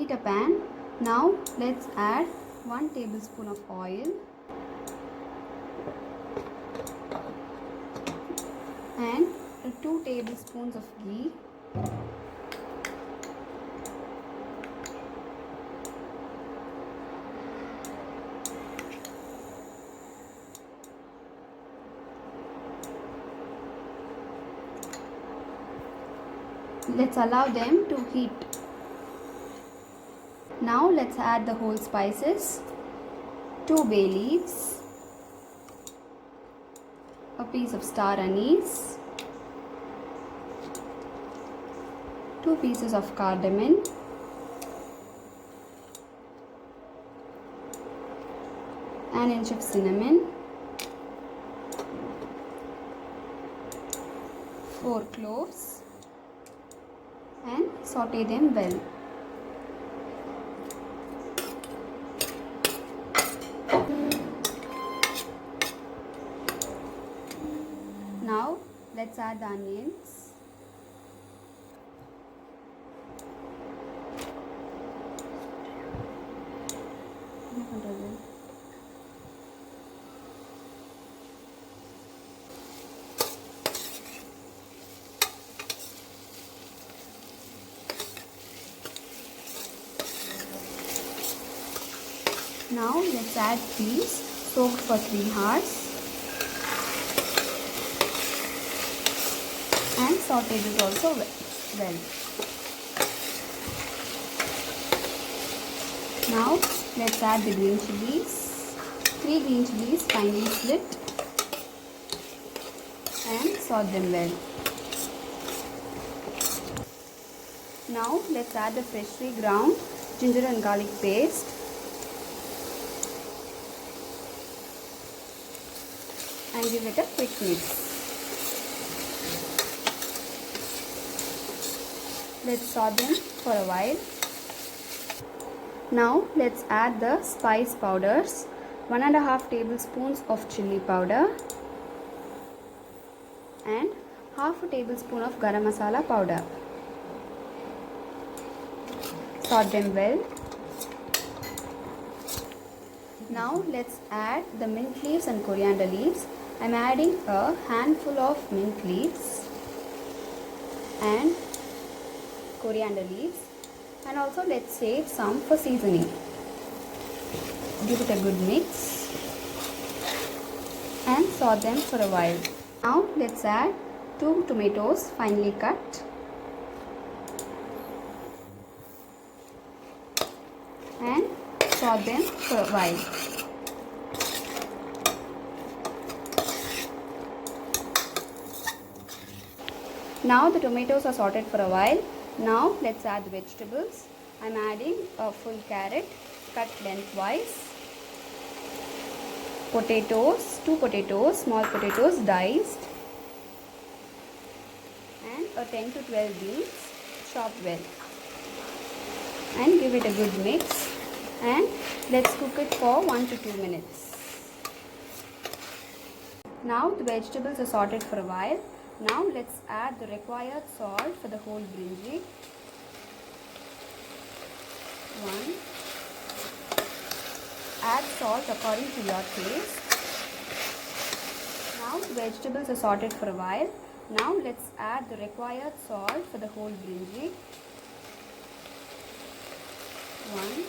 Heat a pan. Now let's add 1 tablespoon of oil and 2 tablespoons of ghee. Let's allow them to heat. Now let's add the whole spices, 2 bay leaves, a piece of star anise, 2 pieces of cardamom, an inch of cinnamon, 4 cloves, and saute them well. Now let's add the onions. Now let's add peas soaked for 3 hours and saute this also well. Now let's add the green chilies, 3 green chilies finely split, and saute them well. Now let's add the freshly ground ginger and garlic paste and give it a quick mix. Let's saute them for a while. Now let's add the spice powders, 1.5 tablespoons of chili powder and half a tablespoon of garam masala powder. Saute them well. Now let's add the mint leaves and coriander leaves. I'm adding a handful of mint leaves and coriander leaves, and also let's save some for seasoning. Give it a good mix and saute them for a while. Now let's add 2 tomatoes finely cut and saute them for a while. Now the tomatoes are sauteed for a while. Now let's add the vegetables. I'm adding a full carrot cut lengthwise, potatoes, 2 potatoes, small potatoes diced, and a 10 to 12 beans chopped well, and give it a good mix and let's cook it for 1 to 2 minutes. Now the vegetables are sauteed for a while. Now let's add the required salt for the whole brinjal. 1. Add salt according to your taste. Now the vegetables are sauteed for a while. Now let's add the required salt for the whole brinjal. 1.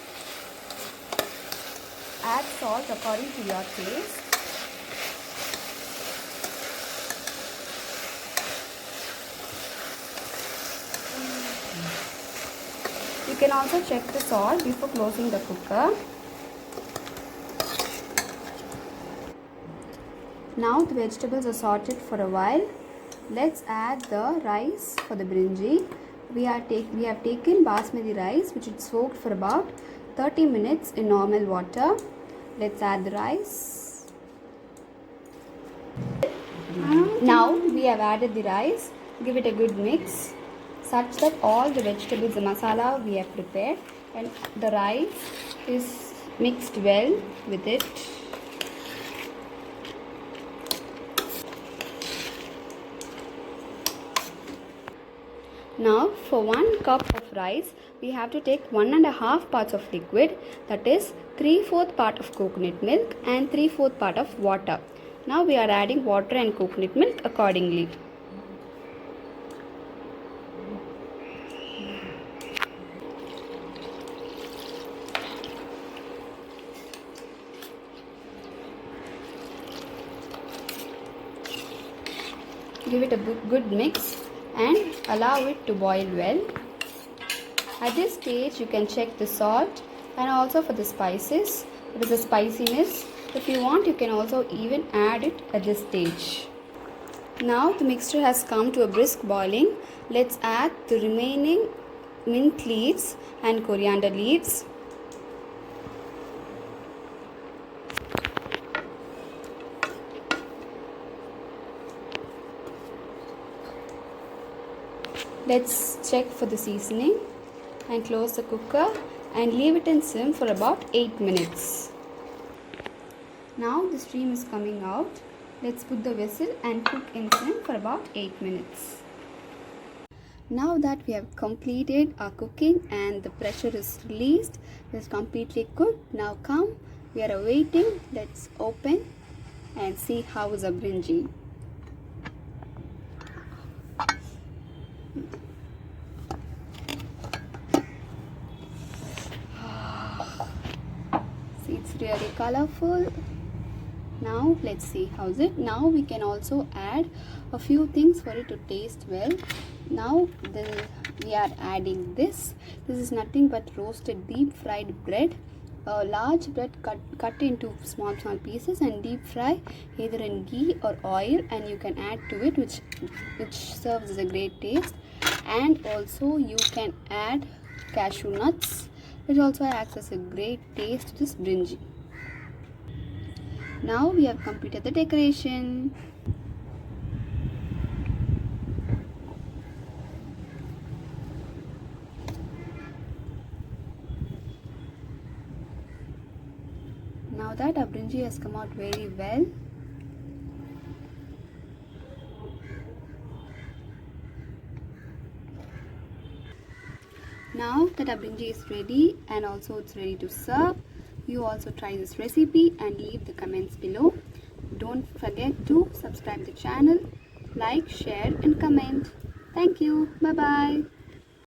Add salt according to your taste. You can also check the salt before closing the cooker. Now the vegetables are sauteed for a while. Let's add the rice for the brinjal. We have taken basmati rice which is soaked for about 30 minutes in normal water. Let's add the rice. Now we have added the rice. Give it a good mix such that all the vegetables, the masala we have prepared and the rice is mixed well with it. Now for 1 cup of rice we have to take 1.5 parts of liquid, that is 3/4 part of coconut milk and 3/4 part of water. Now we are adding water and coconut milk accordingly. Give it a good mix and allow it to boil well. At this stage you can check the salt and also for the spices, it is the spiciness. If you want, you can also even add it at this stage. Now the mixture has come to a brisk boiling. Let's add the remaining mint leaves and coriander leaves. Let's check for the seasoning and close the cooker and leave it in sim for about 8 minutes. Now the steam is coming out. Let's put the vessel and cook in sim for about 8 minutes. Now that we have completed our cooking and the pressure is released, it's completely cooked. Now come, we are awaiting. Let's open and see how is our brinji. See, it's really colorful. Now let's see how's it. Now we can also add a few things for it to taste well. Now we are adding this. This is nothing but roasted deep fried bread. A large bread cut into small pieces and deep fry either in ghee or oil, and you can add to it, which serves as a great taste. And also you can add cashew nuts, which also acts as a great taste to this brinji. Now we have completed the decoration. Now that our brinji has come out very well, now that our brinji is ready and also it's ready to serve, you also try this recipe and leave the comments below. Don't forget to subscribe the channel, like, share and comment. Thank you. Bye bye.